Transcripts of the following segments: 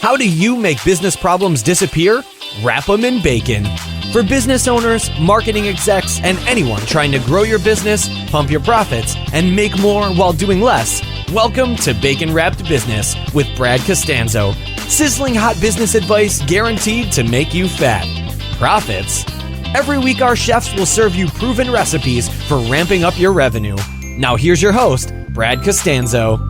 How do you make business problems disappear? Wrap them in bacon. For business owners, marketing execs, and anyone trying to grow your business, pump your profits, and make more while doing less, welcome to Bacon Wrapped Business with Brad Costanzo. Sizzling hot business advice guaranteed to make you fat. Profits? Every week our chefs will serve you proven recipes for ramping up your revenue. Now here's your host, Brad Costanzo.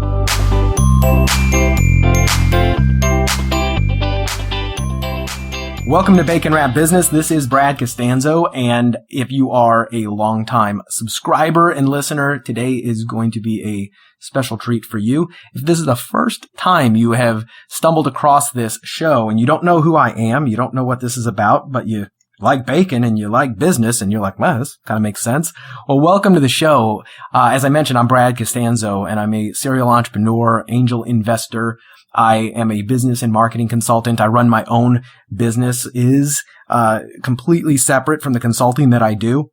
Welcome to Bacon Wrap Business. This is Brad Costanzo, and if you are a longtime subscriber and listener, today is going to be a special treat for you. If this is the first time you have stumbled across this show and you don't know who I am, you don't know what this is about, but you like bacon and you like business and you're like, well, this kind of makes sense. Well, welcome to the show. As I mentioned, I'm Brad Costanzo and I'm a serial entrepreneur, angel investor. I am a business and marketing consultant. I run my own business, is completely separate from the consulting that I do.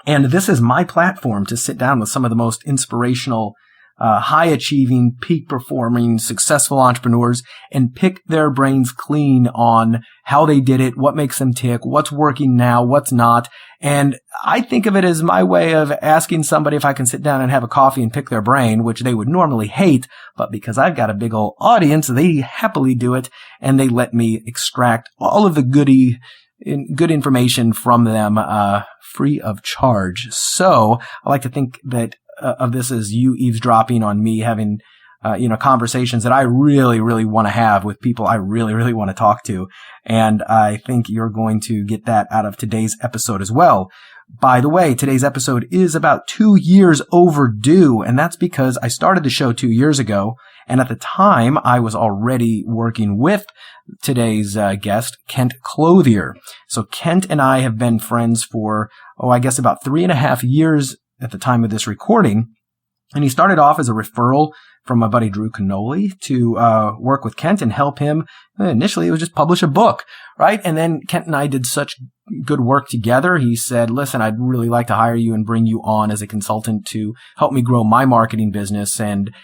And this is my platform to sit down with some of the most inspirational, high-achieving, peak-performing, successful entrepreneurs and pick their brains clean on how they did it, what makes them tick, what's working now, what's not. And I think of it as my way of asking somebody if I can sit down and have a coffee and pick their brain, which they would normally hate, but because I've got a big old audience, they happily do it, and they let me extract all of the good information from them free of charge. So I like to think that of this as you eavesdropping on me having conversations that I really, really want to have with people I really, really want to talk to. And I think you're going to get that out of today's episode as well. By the way, today's episode is about 2 years overdue, and that's because I started the show 2 years ago, and at the time, I was already working with today's guest, Kent Clothier. So Kent and I have been friends for, I guess about 3.5 years at the time of this recording, and he started off as a referral from my buddy Drew Canoli to work with Kent and help him. Initially, it was just publish a book, right? And then Kent and I did such good work together. He said, listen, I'd really like to hire you and bring you on as a consultant to help me grow my marketing business and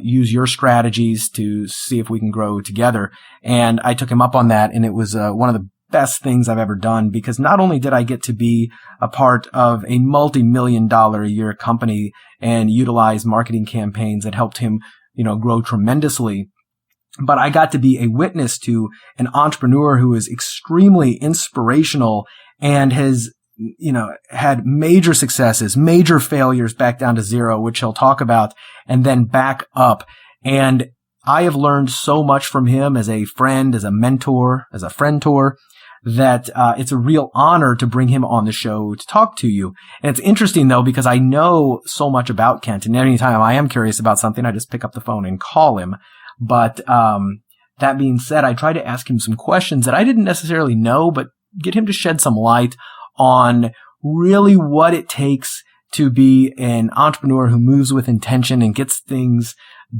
use your strategies to see if we can grow together. And I took him up on that, and it was one of the best things I've ever done, because not only did I get to be a part of a multi-million-dollar a year company and utilize marketing campaigns that helped him, grow tremendously, but I got to be a witness to an entrepreneur who is extremely inspirational and has, had major successes, major failures back down to zero, which he'll talk about, and then back up. And I have learned so much from him as a friend, as a mentor, as a friend-tor, that it's a real honor to bring him on the show to talk to you. And it's interesting, though, because I know so much about Kent, and anytime I am curious about something, I just pick up the phone and call him. But that being said, I try to ask him some questions that I didn't necessarily know, but get him to shed some light on really what it takes to be an entrepreneur who moves with intention and gets things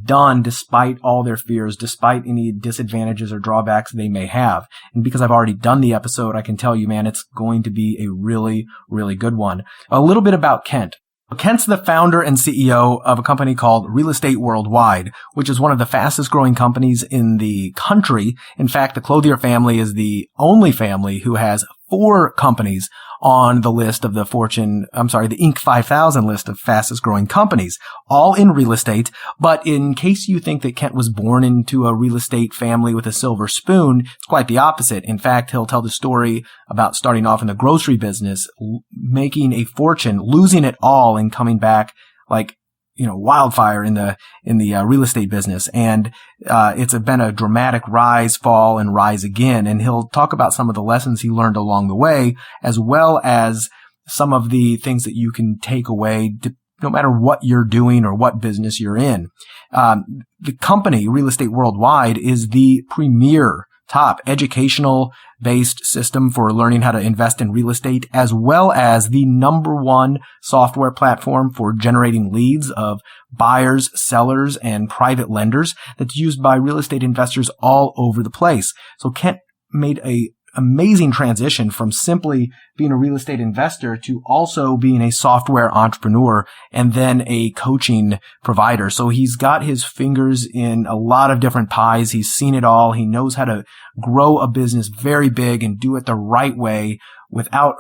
done despite all their fears, despite any disadvantages or drawbacks they may have. And because I've already done the episode, I can tell you, man, it's going to be a really, really good one. A little bit about Kent. Kent's the founder and CEO of a company called Real Estate Worldwide, which is one of the fastest growing companies in the country. In fact, the Clothier family is the only family who has 4 companies on the list of the the Inc. 5000 list of fastest growing companies, all in real estate. But in case you think that Kent was born into a real estate family with a silver spoon, it's quite the opposite. In fact, he'll tell the story about starting off in the grocery business, making a fortune, losing it all, and coming back like wildfire in the real estate business. And it's been a dramatic rise, fall, and rise again. And he'll talk about some of the lessons he learned along the way, as well as some of the things that you can take away no matter what you're doing or what business you're in. The company, Real Estate Worldwide, is the premier top educational-based system for learning how to invest in real estate, as well as the #1 software platform for generating leads of buyers, sellers, and private lenders that's used by real estate investors all over the place. So Kent made a amazing transition from simply being a real estate investor to also being a software entrepreneur and then a coaching provider. So he's got his fingers in a lot of different pies. He's seen it all. He knows how to grow a business very big and do it the right way without,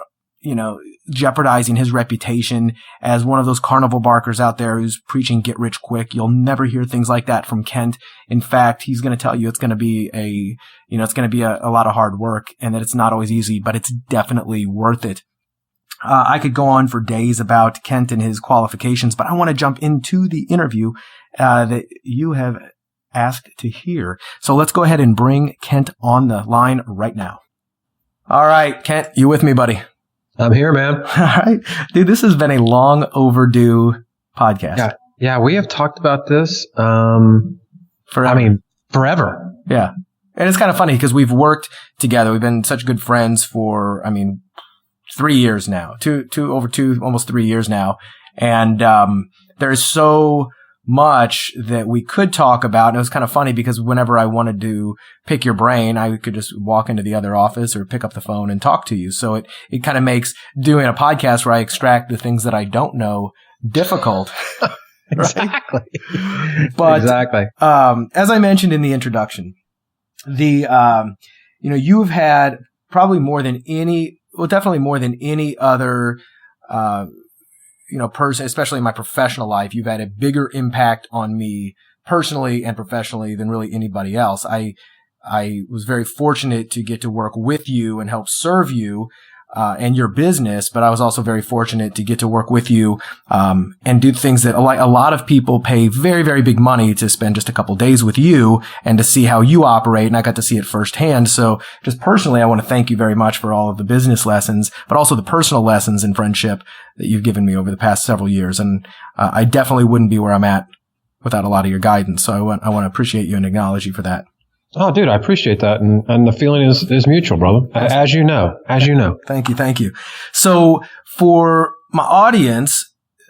jeopardizing his reputation as one of those carnival barkers out there who's preaching get rich quick. You'll never hear things like that from Kent. In fact, he's going to tell you it's going to be a lot of hard work and that it's not always easy, but it's definitely worth it. I could go on for days about Kent and his qualifications, but I want to jump into the interview that you have asked to hear. So let's go ahead and bring Kent on the line right now. All right, Kent, you with me, buddy? I'm here, man. All right. Dude, this has been a long overdue podcast. Yeah, we have talked about this forever. Yeah. And it's kind of funny because we've worked together. We've been such good friends for, 3 years now. Almost 3 years now. And there's so much that we could talk about. And it was kind of funny because whenever I wanted to pick your brain, I could just walk into the other office or pick up the phone and talk to you. So it kind of makes doing a podcast where I extract the things that I don't know difficult. Exactly. But, exactly. As I mentioned in the introduction, you've had probably definitely more than any other, person, especially in my professional life, you've had a bigger impact on me personally and professionally than really anybody else. I was very fortunate to get to work with you and help serve you, and your business, but I was also very fortunate to get to work with you, and do things that a lot of people pay very, very big money to spend just a couple days with you and to see how you operate. And I got to see it firsthand. So just personally, I want to thank you very much for all of the business lessons, but also the personal lessons in friendship that you've given me over the past several years. And I definitely wouldn't be where I'm at without a lot of your guidance. So I want to appreciate you and acknowledge you for that. Oh, dude, I appreciate that. And the feeling is mutual, brother. As you know. Thank you. So for my audience,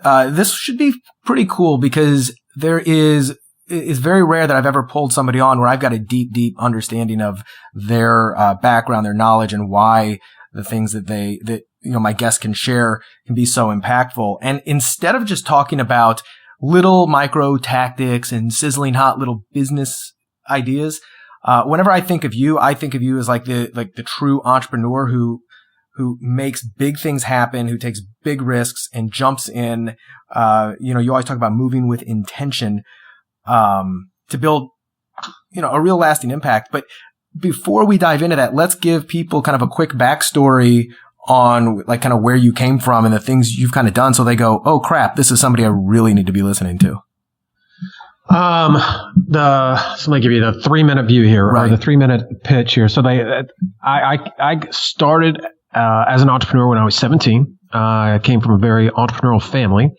this should be pretty cool because it's very rare that I've ever pulled somebody on where I've got a deep, deep understanding of their background, their knowledge, and why the things that my guests can share can be so impactful. And instead of just talking about little micro tactics and sizzling hot little business ideas, whenever I think of you as like the true entrepreneur who makes big things happen, who takes big risks and jumps in. You always talk about moving with intention, to build, a real lasting impact. But before we dive into that, let's give people kind of a quick backstory on like kind of where you came from and the things you've kind of done. So they go, oh crap, this is somebody I really need to be listening to. So let me give you the 3-minute view here, right, or the 3-minute pitch here. So I started as an entrepreneur when I was 17. I came from a very entrepreneurial family.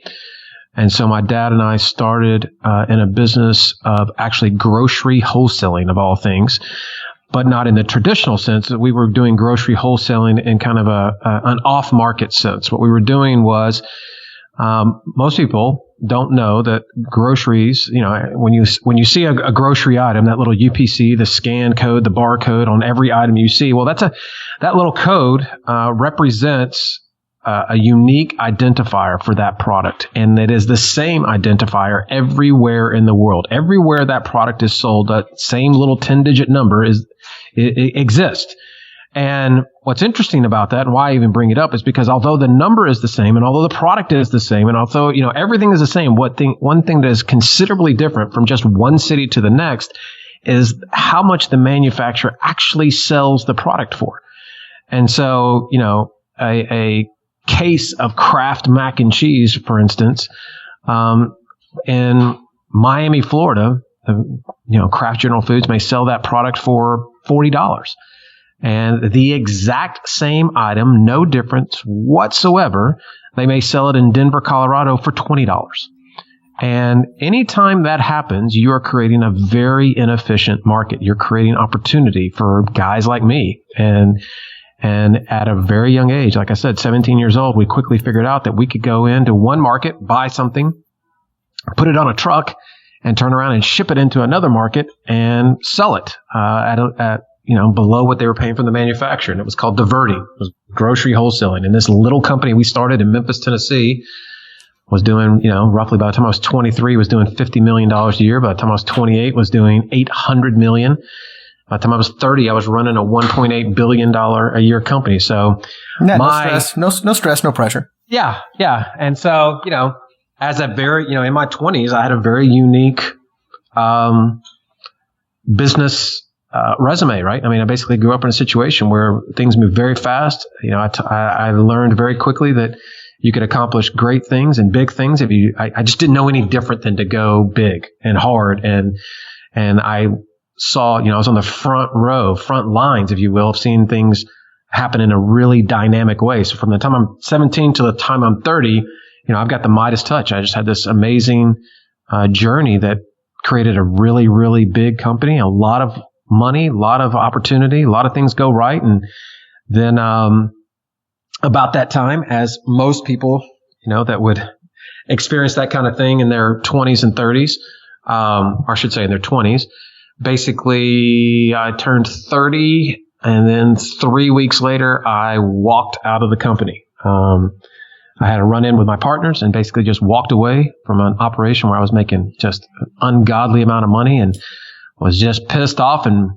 And so my dad and I started in a business of actually grocery wholesaling of all things, but not in the traditional sense that we were doing grocery wholesaling in kind of an off-market sense. What we were doing was, most people don't know that groceries, when you see a grocery item, that little UPC, the scan code, the barcode on every item you see, well, that little code represents a unique identifier for that product. And it is the same identifier everywhere in the world. Everywhere that product is sold, that same little 10-digit number it exists. And what's interesting about that, and why I even bring it up, is because although the number is the same, and although the product is the same, and although everything is the same, one thing that is considerably different from just one city to the next is how much the manufacturer actually sells the product for. And so, a case of Kraft mac and cheese, for instance, in Miami, Florida, Kraft General Foods may sell that product for $40. And the exact same item, no difference whatsoever, they may sell it in Denver, Colorado for $20. And anytime that happens, you are creating a very inefficient market. You're creating opportunity for guys like me. And at a very young age, like I said, 17 years old, we quickly figured out that we could go into one market, buy something, put it on a truck, and turn around and ship it into another market and sell it at below what they were paying from the manufacturer. And it was called Diverting. It was grocery wholesaling. And this little company we started in Memphis, Tennessee was doing, roughly by the time I was 23, was doing $50 million a year. By the time I was 28, was doing $800 million. By the time I was 30, I was running a $1.8 billion a year company. So no stress, no pressure. Yeah. And so, as a very, in my 20s, I had a very unique business resume, right? I mean, I basically grew up in a situation where things move very fast. I learned very quickly that you could accomplish great things and big things I just didn't know any different than to go big and hard. And I saw, I was on the front lines, if you will, of seeing things happen in a really dynamic way. So from the time I'm 17 to the time I'm 30, I've got the Midas touch. I just had this amazing journey that created a really, really big company, a lot of money, a lot of opportunity, a lot of things go right. And then about that time, as most people, that would experience that kind of thing in their 20s and 30s, or I should say in their 20s, basically I turned 30, and then 3 weeks later, I walked out of the company. I had a run-in with my partners and basically just walked away from an operation where I was making just an ungodly amount of money and was just pissed off and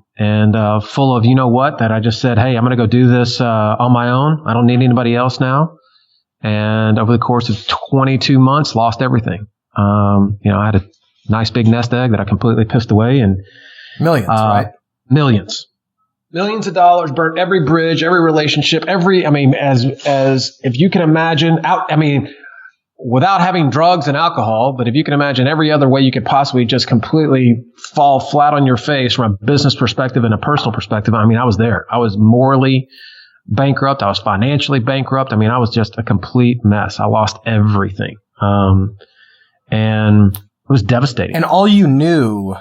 full of that I just said, hey, I'm going to go do this on my own. I don't need anybody else now. And over the course of 22 months, lost everything. I had a nice big nest egg that I completely pissed away, and millions, right? Millions of dollars, burnt every bridge, every relationship, as if you can imagine, without having drugs and alcohol, but if you can imagine every other way you could possibly just completely fall flat on your face from a business perspective and a personal perspective, I was there. I was morally bankrupt. I was financially bankrupt. I was just a complete mess. I lost everything. And it was devastating. And all you knew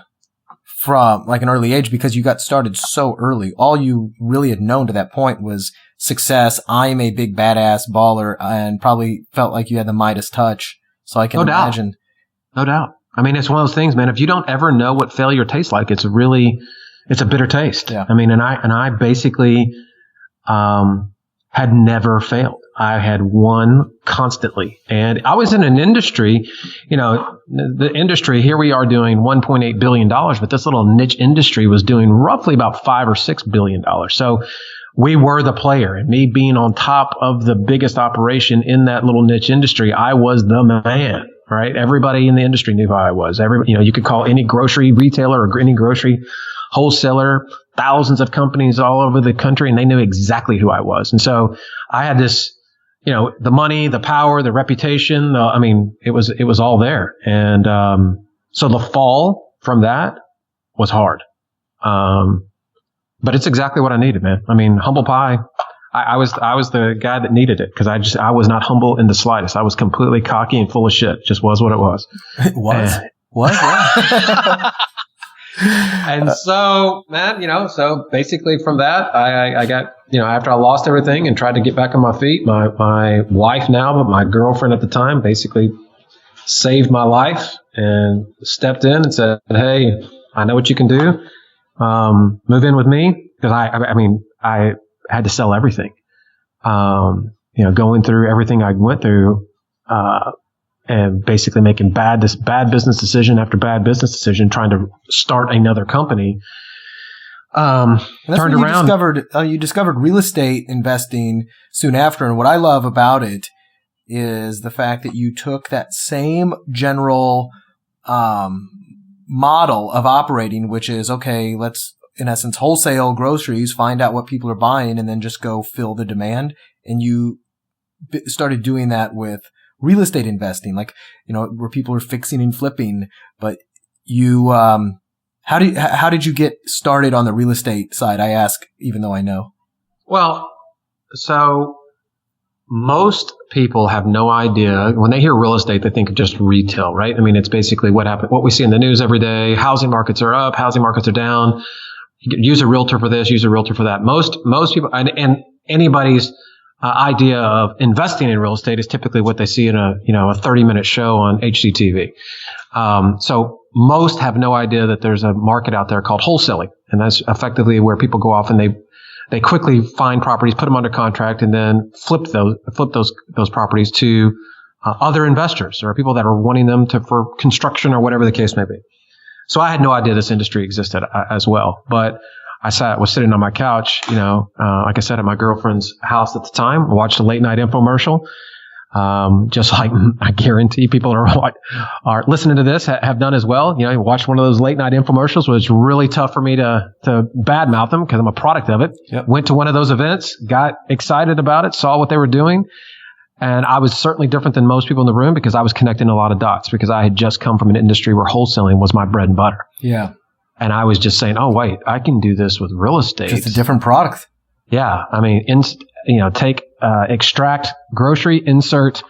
from like an early age, because you got started so early, all you really had known to that point was success. I'm a big badass baller, and probably felt like you had the Midas touch. So I can imagine. No doubt. It's one of those things, man. If you don't ever know what failure tastes like, it's a bitter taste. Yeah. And I basically, had never failed. I had won constantly. And I was in an industry, the industry, here we are doing $1.8 billion, but this little niche industry was doing roughly about $5 or $6 billion. So we were the player, and me being on top of the biggest operation in that little niche industry, I was the man, right? Everybody in the industry knew who I was. You could call any grocery retailer or any grocery wholesaler, thousands of companies all over the country, and they knew exactly who I was. And so I had this, the money, the power, the reputation, it was all there. And so the fall from that was hard. But it's exactly what I needed, man. Humble pie. I was the guy that needed it, because I was not humble in the slightest. I was completely cocky and full of shit. It just was what it was. It was. What? And so, man, so basically from that, I got, after I lost everything and tried to get back on my feet, my wife now, but my girlfriend at the time, basically saved my life and stepped in and said, hey, I know what you can do. Move in with me. Because I had to sell everything. Going through everything I went through, and basically making this bad business decision after bad business decision, trying to start another company. And that's turned when around. You discovered real estate investing soon after. And what I love about it is the fact that you took that same general model of operating, which is, okay, let's, in essence, wholesale groceries, find out what people are buying, and then just go fill the demand. And you started doing that with real estate investing, where people are fixing and flipping. But you, how did you get started on the real estate side? I ask, even though I know. Well, so most people have no idea. When they hear real estate, they think of just retail, right? It's basically what we see in the news every day. Housing markets are up, housing markets are down. Use a realtor for this, use a realtor for that. Most people, and anybody's idea of investing in real estate is typically what they see in a 30-minute show on HGTV. So most have no idea that there's a market out there called wholesaling. And that's effectively where people go off and they quickly find properties, put them under contract, and then flip those properties to other investors or people that are wanting them for construction or whatever the case may be. So I had no idea this industry existed as well. But I was sitting on my couch, like I said, at my girlfriend's house at the time, watched a late night infomercial. Just like I guarantee people are listening to this have done as well. Watched one of those late night infomercials. Was really tough for me to badmouth them because I'm a product of it. Yep. Went to one of those events, got excited about it, saw what they were doing. And I was certainly different than most people in the room because I was connecting a lot of dots because I had just come from an industry where wholesaling was my bread and butter. Yeah. And I was just saying, oh, wait, I can do this with real estate. Just a different product. Yeah. I mean, extract grocery, insert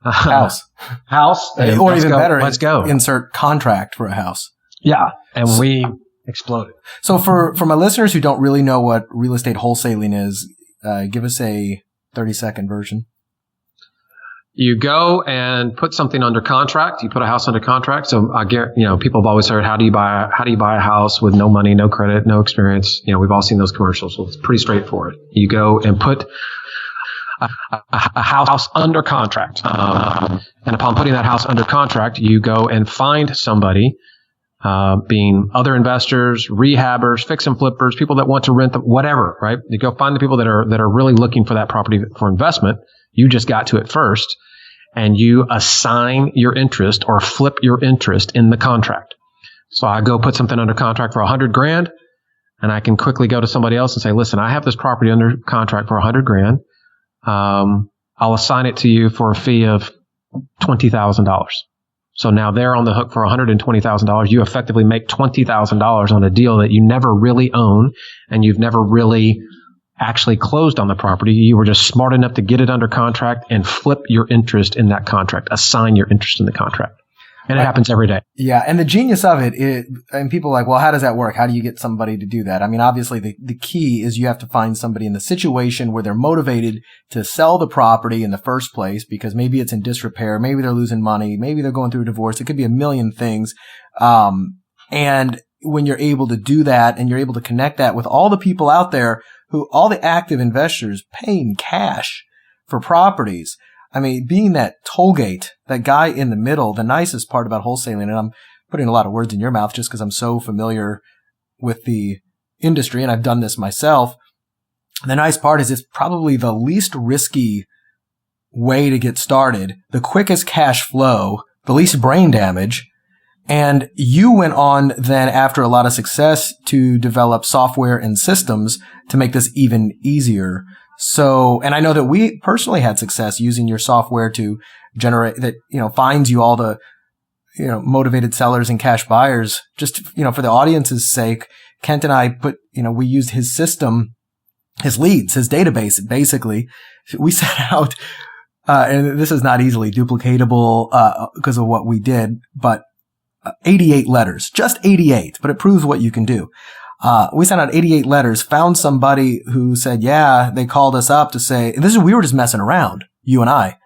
house, or even better, let's go. Insert contract for a house. Yeah. And we exploded. So for my listeners who don't really know what real estate wholesaling is, give us a 30-second version. You go and put something under contract. You put a house under contract. So I guarantee, people have always heard, how do you buy a house with no money, no credit, no experience? We've all seen those commercials. So it's pretty straightforward. You go and put a house under contract. And upon putting that house under contract, you go and find somebody, being other investors, rehabbers, fix and flippers, people that want to rent whatever, right? You go find the people that are really looking for that property for investment. You just got to it first, and you assign your interest or flip your interest in the contract. So I go put something under contract for $100,000, and I can quickly go to somebody else and say, listen, I have this property under contract for $100,000. I'll assign it to you for a fee of $20,000. So now they're on the hook for $120,000. You effectively make $20,000 on a deal that you never really own, and you've never really actually closed on the property. You were just smart enough to get it under contract and flip your interest in that contract, assign your interest in the contract. And it happens every day. Yeah. And the genius of it, and people are like, well, how does that work? How do you get somebody to do that? I mean, obviously the key is you have to find somebody in the situation where they're motivated to sell the property in the first place because maybe it's in disrepair. Maybe they're losing money. Maybe they're going through a divorce. It could be a million things. And when you're able to do that and you're able to connect that with all the people out there all the active investors paying cash for properties. I mean, being that toll gate, that guy in the middle, the nicest part about wholesaling, and I'm putting a lot of words in your mouth just because I'm so familiar with the industry and I've done this myself. The nice part is it's probably the least risky way to get started, the quickest cash flow, the least brain damage. And you went on then after a lot of success to develop software and systems to make this even easier. So, and I know that we personally had success using your software to generate that, finds you all the, motivated sellers and cash buyers. Just, for the audience's sake, Kent and I we used his system, his leads, his database, basically. We set out, and this is not easily duplicatable, because of what we did, but 88 letters, just 88, but it proves what you can do. We sent out 88 letters, found somebody who said, yeah, they called us up to say, we were just messing around, you and I.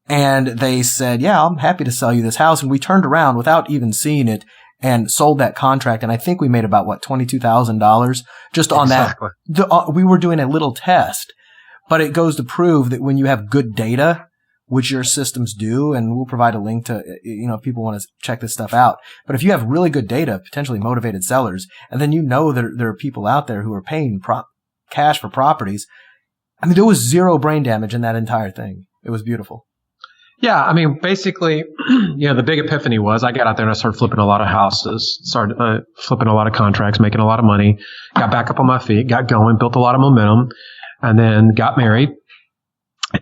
And they said, yeah, I'm happy to sell you this house. And we turned around without even seeing it and sold that contract. And I think we made about, $22,000 just on exactly. that. We were doing a little test, but it goes to prove that when you have good data, which your systems do, and we'll provide a link to, if people want to check this stuff out. But if you have really good data, potentially motivated sellers, and then that there are people out there who are paying cash for properties, I mean, there was zero brain damage in that entire thing. It was beautiful. Yeah, I mean, basically, the big epiphany was I got out there and I started flipping a lot of houses, started flipping a lot of contracts, making a lot of money, got back up on my feet, got going, built a lot of momentum, and then got married.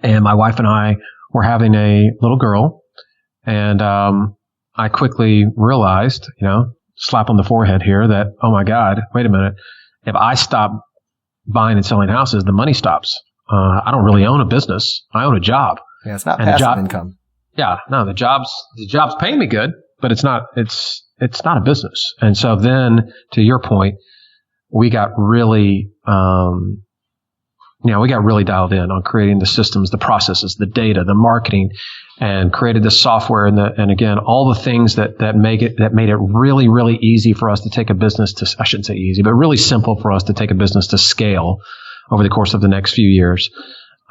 And my wife and I were having a little girl, and I quickly realized, slap on the forehead here, that, oh my God, wait a minute. If I stop buying and selling houses, the money stops. I don't really own a business. I own a job. Yeah, it's not passive income. Yeah, no, the job's paying me good, but it's not a business. And so then, to your point, we got really we got really dialed in on creating the systems, the processes, the data, the marketing, and created the software and again, all the things that made it really, really easy for us to take a business to, I shouldn't say easy, but really simple for us to take a business to scale over the course of the next few years.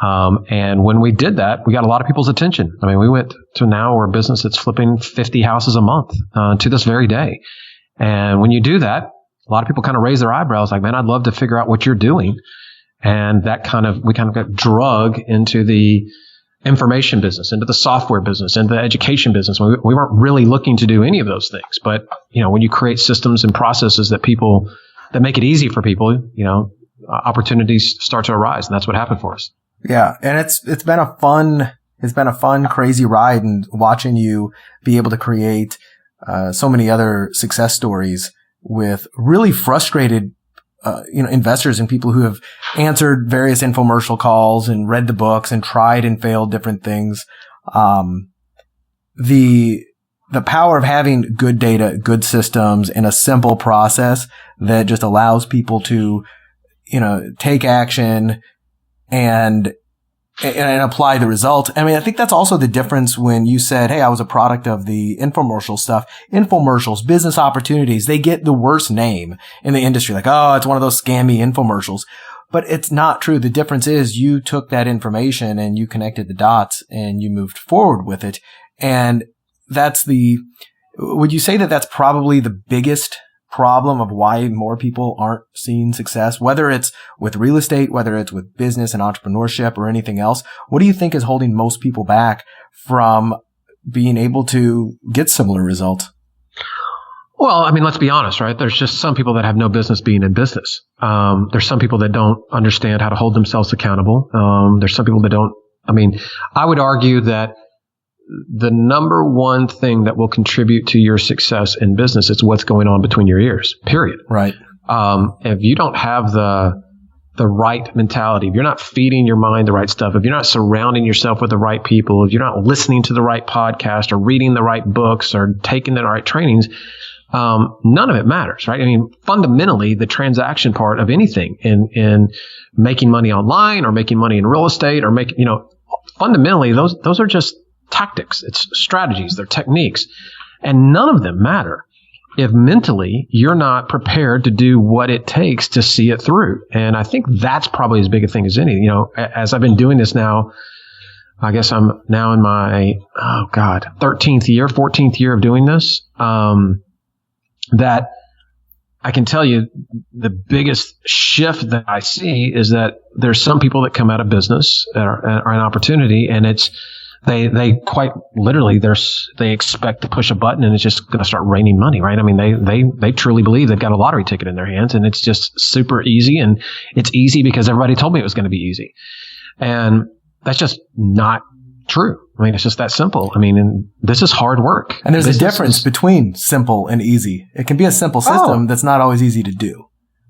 And when we did that, we got a lot of people's attention. I mean, we went to now we're a business that's flipping 50 houses a month, to this very day. And when you do that, a lot of people kind of raise their eyebrows like, man, I'd love to figure out what you're doing. And we kind of got drug into the information business, into the software business, into the education business. We weren't really looking to do any of those things. But, when you create systems and processes that make it easy for people, opportunities start to arise. And that's what happened for us. Yeah. And it's been a fun, crazy ride, and watching you be able to create, so many other success stories with really frustrated investors and people who have answered various infomercial calls and read the books and tried and failed different things. The power of having good data, good systems, and a simple process that just allows people to, take action and apply the result. I mean, I think that's also the difference when you said, hey, I was a product of the infomercial stuff. Infomercials, business opportunities, they get the worst name in the industry. Like, oh, it's one of those scammy infomercials. But it's not true. The difference is you took that information and you connected the dots and you moved forward with it. And would you say that that's probably the biggest problem of why more people aren't seeing success, whether it's with real estate, whether it's with business and entrepreneurship or anything else? What do you think is holding most people back from being able to get similar results? Well, I mean, let's be honest, right? There's just some people that have no business being in business. There's some people that don't understand how to hold themselves accountable. There's some people that don't. I mean, I would argue that the number one thing that will contribute to your success in business is what's going on between your ears, period. Right. If you don't have the right mentality, if you're not feeding your mind the right stuff, if you're not surrounding yourself with the right people, if you're not listening to the right podcast or reading the right books or taking the right trainings, none of it matters, right? I mean, fundamentally, the transaction part of anything in making money online or making money in real estate or fundamentally, those are just tactics. It's strategies. They're techniques. And none of them matter if mentally you're not prepared to do what it takes to see it through. And I think that's probably as big a thing as any. As I've been doing this now, I guess I'm now in my, 13th year, 14th year of doing this, that I can tell you the biggest shift that I see is that there's some people that come out of business or an opportunity, and it's, they quite literally, they expect to push a button and it's just going to start raining money, right? I mean, they truly believe they've got a lottery ticket in their hands and it's just super easy, and it's easy because everybody told me it was going to be easy. And that's just not true. I mean, it's just that simple. I mean, and this is hard work. And there's a difference between simple and easy. It can be a simple system that's not always easy to do.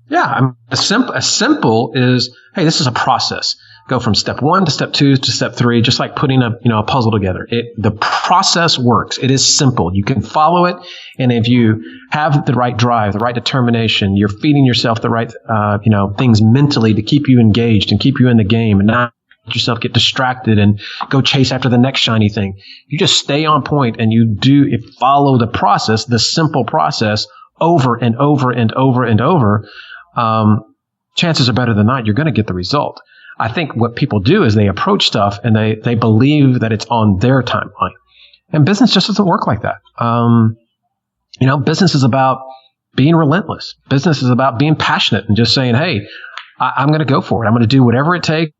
Yeah. I mean, a simple is, hey, this is a process. Go from step 1 to step 2 to step 3, just like putting a puzzle together. The process works. It is simple. You can follow it. And if you have the right drive, the right determination, you're feeding yourself the right, things mentally to keep you engaged and keep you in the game and not let yourself get distracted and go chase after the next shiny thing. You just stay on point and you follow the process, the simple process over and over and over and over. Chances are better than not, you're going to get the result. I think what people do is they approach stuff and they believe that it's on their timeline. And business just doesn't work like that. Business is about being relentless. Business is about being passionate and just saying, hey, I'm going to go for it. I'm going to do whatever it takes.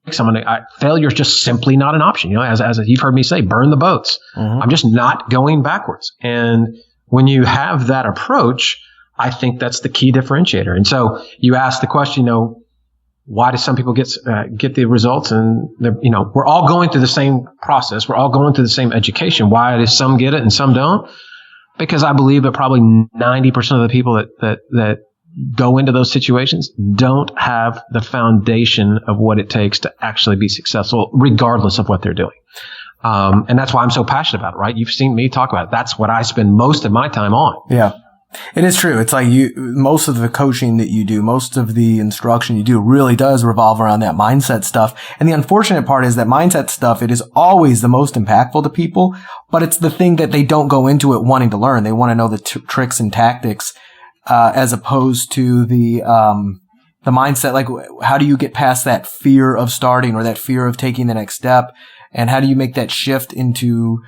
Failure is just simply not an option. As you've heard me say, burn the boats. Mm-hmm. I'm just not going backwards. And when you have that approach, I think that's the key differentiator. And so you ask the question, why do some people get the results? And we're all going through the same process. We're all going through the same education. Why do some get it and some don't? Because I believe that probably 90% of the people that go into those situations don't have the foundation of what it takes to actually be successful, regardless of what they're doing. And that's why I'm so passionate about it, right? You've seen me talk about it. That's what I spend most of my time on. Yeah. It is true. It's like most of the coaching that you do, most of the instruction you do really does revolve around that mindset stuff. And the unfortunate part is that mindset stuff, it is always the most impactful to people, but it's the thing that they don't go into it wanting to learn. They want to know the tricks and tactics, as opposed to the mindset. Like, how do you get past that fear of starting or that fear of taking the next step? And how do you make that shift into,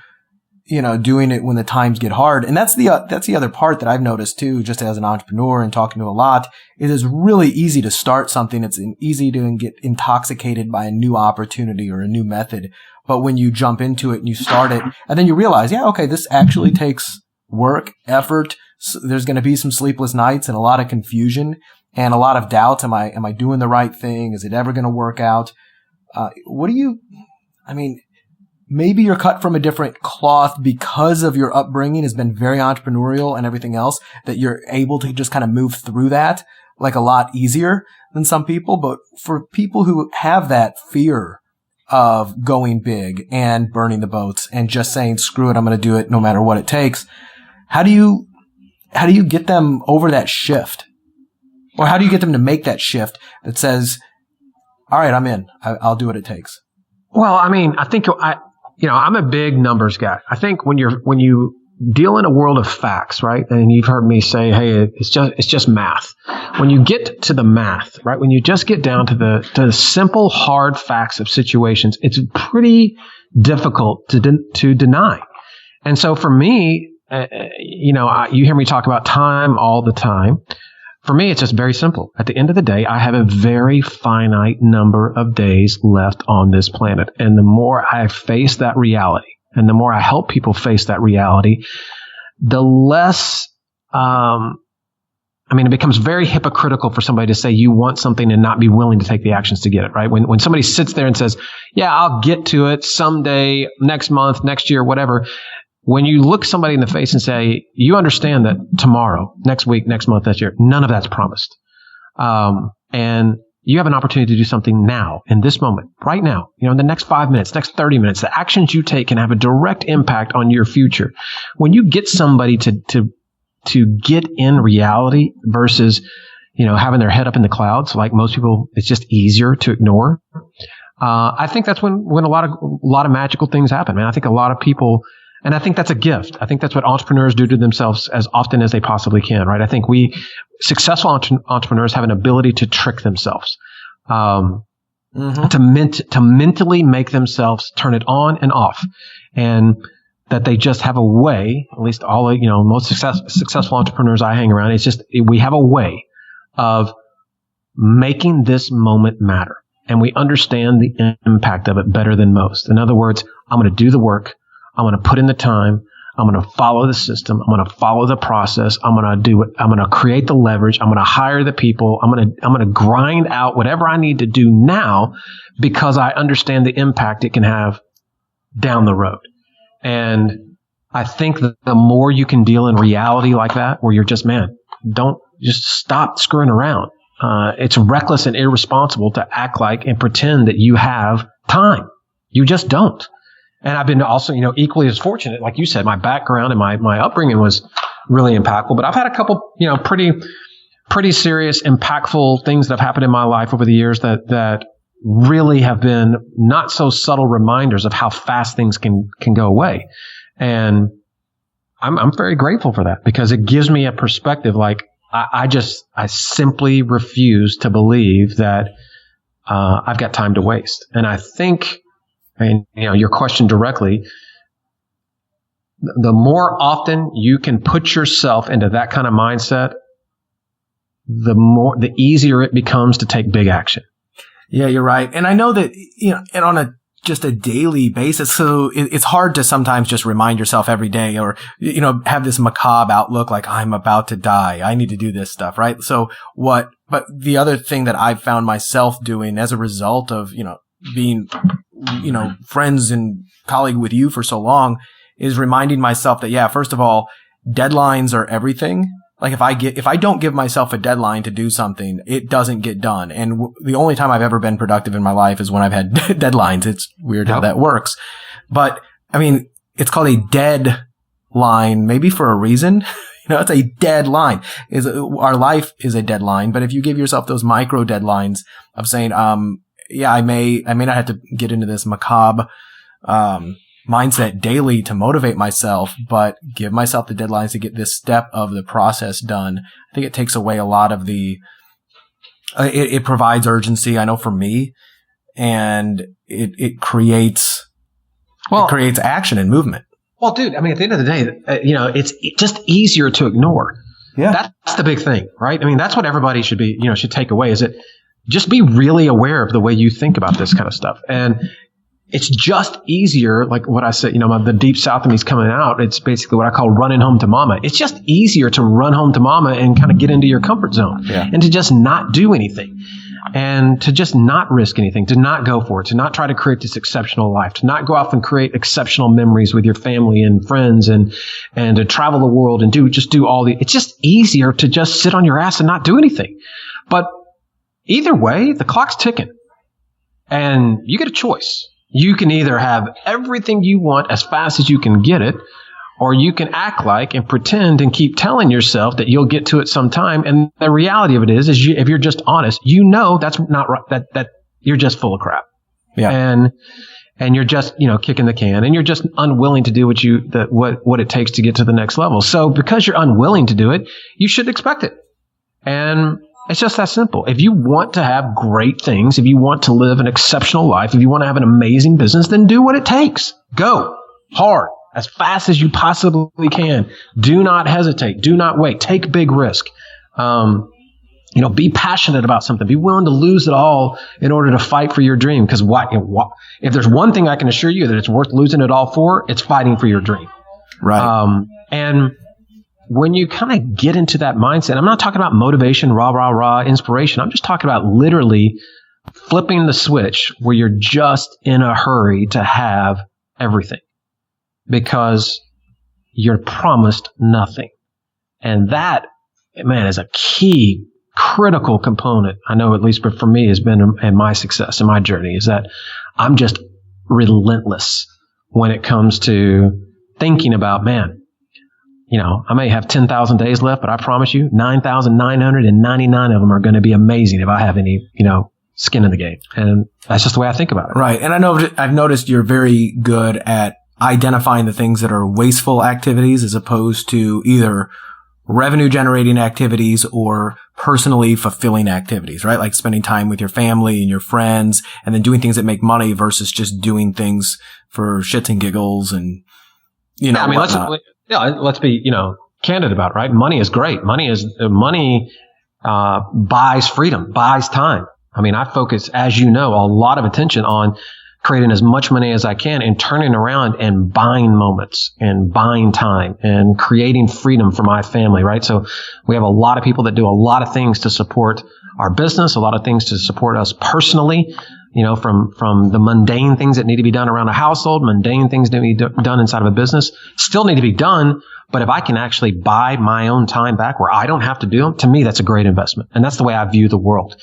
doing it when the times get hard? And that's the other part that I've noticed too, just as an entrepreneur and talking to a lot. It is really easy to start something. It's easy to get intoxicated by a new opportunity or a new method. But when you jump into it and you start it, and then you realize, yeah, okay, this actually takes work, effort. So there's going to be some sleepless nights and a lot of confusion and a lot of doubts. Am I doing the right thing? Is it ever going to work out? Maybe you're cut from a different cloth because of your upbringing has been very entrepreneurial and everything else, that you're able to just kind of move through that like a lot easier than some people. But for people who have that fear of going big and burning the boats and just saying, screw it, I'm going to do it no matter what it takes. How do you get them over that shift? Or how do you get them to make that shift that says, all right, I'm in, I'll do what it takes? Well, I think I'm a big numbers guy. I think when you deal in a world of facts, right? And you've heard me say, hey, it's just math. When you get to the math, right? When you just get down to the simple, hard facts of situations, it's pretty difficult to deny. And so for me, you hear me talk about time all the time. For me, it's just very simple. At the end of the day, I have a very finite number of days left on this planet. And the more I face that reality, and the more I help people face that reality, the less, it becomes very hypocritical for somebody to say you want something and not be willing to take the actions to get it, right? When somebody sits there and says, yeah, I'll get to it someday, next month, next year, whatever. When you look somebody in the face and say, you understand that tomorrow, next week, next month, next year, none of that's promised. And you have an opportunity to do something now, in this moment, right now, in the next 5 minutes, next 30 minutes. The actions you take can have a direct impact on your future. When you get somebody to get in reality versus, having their head up in the clouds, like most people, it's just easier to ignore. I think that's when a lot of magical things happen, man. I think a lot of people, and I think that's a gift. I think that's what entrepreneurs do to themselves as often as they possibly can, right? I think successful entrepreneurs have an ability to trick themselves, to mentally make themselves turn it on and off, and that they just have a way. At least most successful entrepreneurs I hang around, it's just we have a way of making this moment matter, and we understand the impact of it better than most. In other words, I'm going to do the work. I'm going to put in the time. I'm going to follow the system. I'm going to follow the process. I'm going to do it. I'm going to create the leverage. I'm going to hire the people. I'm going to grind out whatever I need to do now because I understand the impact it can have down the road. And I think that the more you can deal in reality like that, where you're just, don't just stop screwing around. It's reckless and irresponsible to act like and pretend that you have time. You just don't. And I've been also, equally as fortunate, like you said, my background and my upbringing was really impactful. But I've had a couple, pretty serious, impactful things that have happened in my life over the years that really have been not so subtle reminders of how fast things can go away. And I'm very grateful for that because it gives me a perspective. Like I simply refuse to believe that I've got time to waste. And I think, your question directly, the more often you can put yourself into that kind of mindset, the easier it becomes to take big action. Yeah, you're right. And I know that, and on just a daily basis, so it's hard to sometimes just remind yourself every day or, have this macabre outlook like I'm about to die. I need to do this stuff, right? But the other thing that I've found myself doing as a result of, being, friends and colleague with you for so long is reminding myself that, yeah, first of all, deadlines are everything. Like if I don't give myself a deadline to do something, it doesn't get done. And the only time I've ever been productive in my life is when I've had deadlines. It's weird how that works. But it's called a deadline, maybe for a reason. It's a deadline. Our life is a deadline, but if you give yourself those micro deadlines of saying, I may not have to get into this macabre, mindset daily to motivate myself, but give myself the deadlines to get this step of the process done. I think it takes away a lot of it provides urgency, I know for me, and it creates action and movement. Well, dude, I mean, at the end of the day, it's just easier to ignore. Yeah. That's the big thing, right? I mean, that's what everybody should take away is that just be really aware of the way you think about this kind of stuff. And it's just easier, like what I said, the deep South in me's coming out. It's basically what I call running home to mama. It's just easier to run home to mama and kind of get into your comfort zone and to just not do anything. And to just not risk anything, to not go for it, to not try to create this exceptional life, to not go off and create exceptional memories with your family and friends and to travel the world and do all it's just easier to just sit on your ass and not do anything. But either way, the clock's ticking and you get a choice. You can either have everything you want as fast as you can get it, or you can act like and pretend and keep telling yourself that you'll get to it sometime. And the reality of it is if you're just honest, that's not right, that you're just full of crap. Yeah. And you're just, kicking the can and you're just unwilling to do what it takes to get to the next level. So because you're unwilling to do it, you should expect it. And it's just that simple. If you want to have great things, if you want to live an exceptional life, if you want to have an amazing business, then do what it takes. Go hard. As fast as you possibly can. Do not hesitate. Do not wait. Take big risk. Be passionate about something. Be willing to lose it all in order to fight for your dream. Because if there's one thing I can assure you that it's worth losing it all for, it's fighting for your dream. Right. And when you kind of get into that mindset, I'm not talking about motivation, rah, inspiration. I'm just talking about literally flipping the switch where you're just in a hurry to have everything. Because you're promised nothing. And that, man, is a key, critical component, I know at least for me, has been in my success, in my journey, is that I'm just relentless when it comes to thinking about, man, I may have 10,000 days left, but I promise you 9,999 of them are going to be amazing if I have any, skin in the game. And that's just the way I think about it. Right. And I've noticed you're very good at identifying the things that are wasteful activities as opposed to either revenue generating activities or personally fulfilling activities, right? Like spending time with your family and your friends and then doing things that make money versus just doing things for shits and giggles and, let's be, candid about it, right? Money is great. Money buys freedom, buys time. I mean, I focus, as you know, a lot of attention on creating as much money as I can and turning around and buying moments and buying time and creating freedom for my family, right? So we have a lot of people that do a lot of things to support our business, a lot of things to support us personally, from the mundane things that need to be done around a household, mundane things that need to be done inside of a business, still need to be done. But if I can actually buy my own time back where I don't have to do them, to me, that's a great investment. And that's the way I view the world.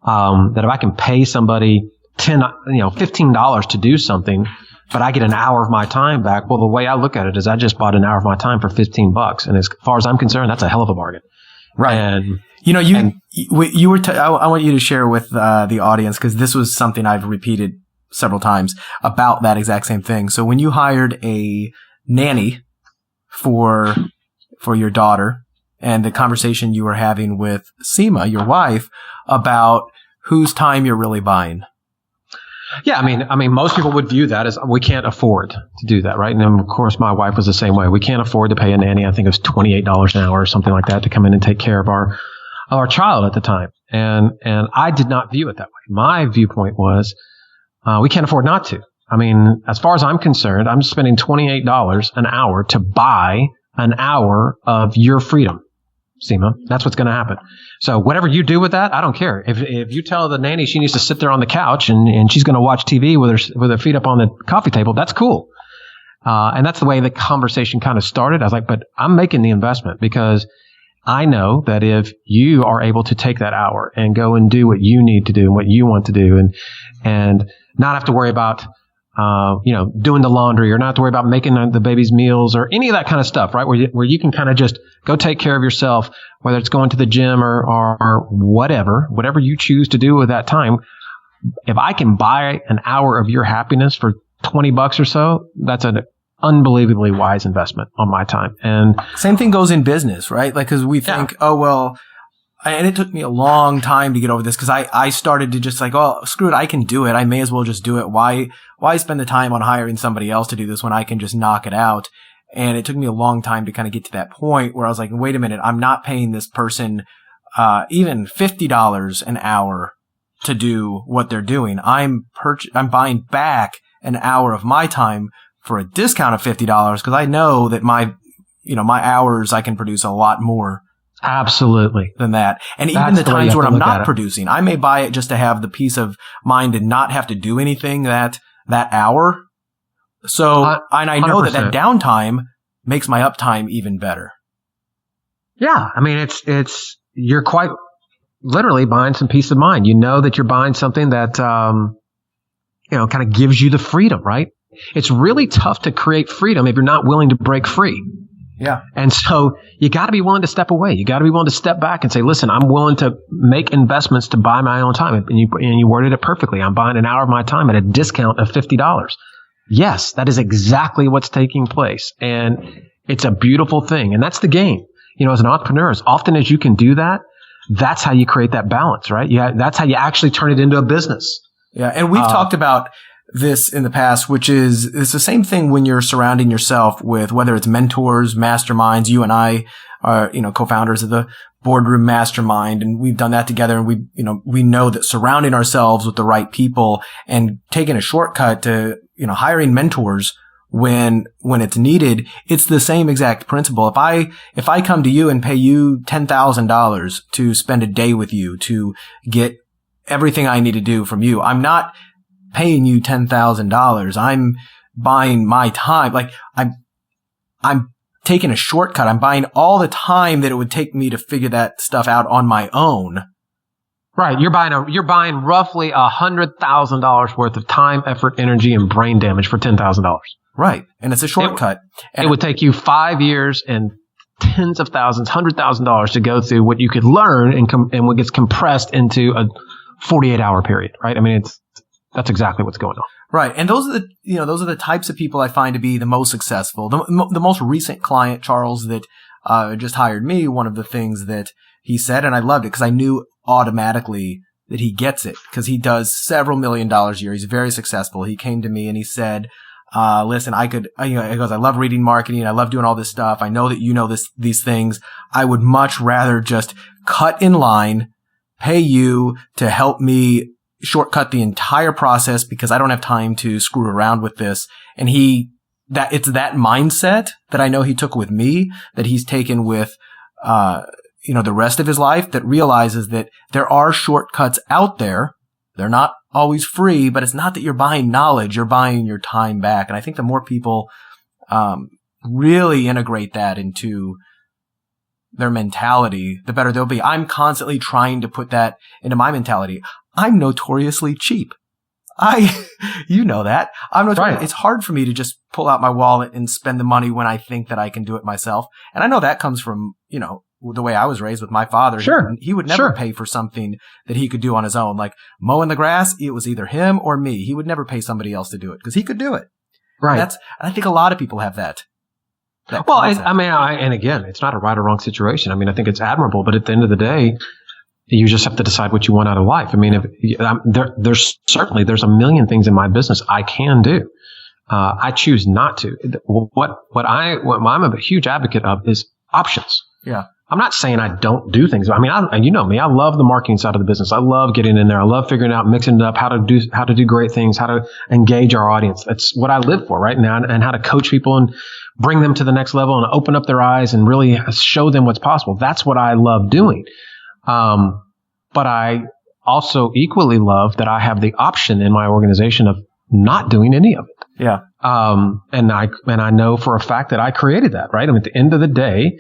That if I can pay somebody $15 to do something, but I get an hour of my time back. Well, the way I look at it is I just bought an hour of my time for $15. And as far as I'm concerned, that's a hell of a bargain. Right. And, you were, I want you to share with the audience, because this was something I've repeated several times about that exact same thing. So when you hired a nanny for your daughter and the conversation you were having with Seema, your wife, about whose time you're really buying. Yeah, I mean, most people would view that as we can't afford to do that, right? And then, of course, my wife was the same way. We can't afford to pay a nanny. I think it was $28 an hour or something like that to come in and take care of our child at the time. And I did not view it that way. My viewpoint was, we can't afford not to. I mean, as far as I'm concerned, I'm spending $28 an hour to buy an hour of your freedom, Seema. That's what's going to happen. So whatever you do with that, I don't care. If you tell the nanny she needs to sit there on the couch and she's going to watch TV with her feet up on the coffee table, that's cool. And that's the way the conversation kind of started. I was like, but I'm making the investment because I know that if you are able to take that hour and go and do what you need to do and what you want to do and not have to worry about doing the laundry, or not have to worry about making the baby's meals or any of that kind of stuff, right? Where you can kind of just go take care of yourself, whether it's going to the gym or whatever you choose to do with that time. If I can buy an hour of your happiness for $20 or so, that's an unbelievably wise investment on my time. And same thing goes in business, right? Like, cause we think, and it took me a long time to get over this, because I started to just like, oh, screw it, I can do it. I may as well just do it. Why spend the time on hiring somebody else to do this when I can just knock it out? And it took me a long time to kind of get to that point where I was like, wait a minute, I'm not paying this person even $50 an hour to do what they're doing. I'm buying back an hour of my time for a discount of $50, because I know that my hours, I can produce a lot more. Absolutely. Than that. And even the times when I'm not producing, I may buy it just to have the peace of mind and not have to do anything that hour. So, and I know that downtime makes my uptime even better. Yeah. I mean, you're quite literally buying some peace of mind. You know that you're buying something that, kind of gives you the freedom, right? It's really tough to create freedom if you're not willing to break free. Yeah. And so you got to be willing to step away. You got to be willing to step back and say, listen, I'm willing to make investments to buy my own time. And you worded it perfectly. I'm buying an hour of my time at a discount of $50. Yes, that is exactly what's taking place. And it's a beautiful thing. And that's the game. As an entrepreneur, as often as you can do that, that's how you create that balance, right? Yeah. That's how you actually turn it into a business. Yeah. And we've talked about this in the past, which is, it's the same thing when you're surrounding yourself with, whether it's mentors, masterminds. You and I are, co-founders of the Boardroom Mastermind, and we've done that together. And we know that surrounding ourselves with the right people and taking a shortcut to, hiring mentors when it's needed, it's the same exact principle. If I come to you and pay you $10,000 to spend a day with you to get everything I need to do from you, I'm not paying you $10,000. I'm buying my time. Like I'm taking a shortcut. I'm buying all the time that it would take me to figure that stuff out on my own. Right. You're buying roughly $100,000 worth of time, effort, energy, and brain damage for $10,000. Right. And it's a shortcut. It would take you 5 years and tens of thousands, $100,000 to go through what you could learn and what gets compressed into a 48-hour period. Right. I mean, that's exactly what's going on. Right. And those are the types of people I find to be the most successful. The most recent client, Charles, that just hired me, one of the things that he said, and I loved it because I knew automatically that he gets it, because he does several $1 million a year. He's very successful. He came to me and he said, listen, he goes, I love reading marketing. I love doing all this stuff. I know that you know these things. I would much rather just cut in line, pay you to help me shortcut the entire process, because I don't have time to screw around with this. And it's that mindset that I know he took with me, that he's taken with, the rest of his life, that realizes that there are shortcuts out there. They're not always free, but it's not that you're buying knowledge, you're buying your time back. And I think the more people, really integrate that into their mentality, the better they'll be. I'm constantly trying to put that into my mentality. I'm notoriously cheap. You know that. Right. It's hard for me to just pull out my wallet and spend the money when I think that I can do it myself. And I know that comes from, the way I was raised with my father. Sure. He would never pay for something that he could do on his own. Like mowing the grass, it was either him or me. He would never pay somebody else to do it because he could do it. Right. And I think a lot of people have that. Well, and again, it's not a right or wrong situation. I mean, I think it's admirable, but at the end of the day, you just have to decide what you want out of life. I mean, there's a million things in my business I can do. I choose not to. What I'm a huge advocate of is options. Yeah. I'm not saying I don't do things. I mean, you know me. I love the marketing side of the business. I love getting in there. I love figuring out, mixing it up, how to do great things, how to engage our audience. That's what I live for right now, and how to coach people and bring them to the next level and open up their eyes and really show them what's possible. That's what I love doing. But I also equally love that I have the option in my organization of not doing any of it. Yeah. And I know for a fact that I created that, right? I mean, at the end of the day,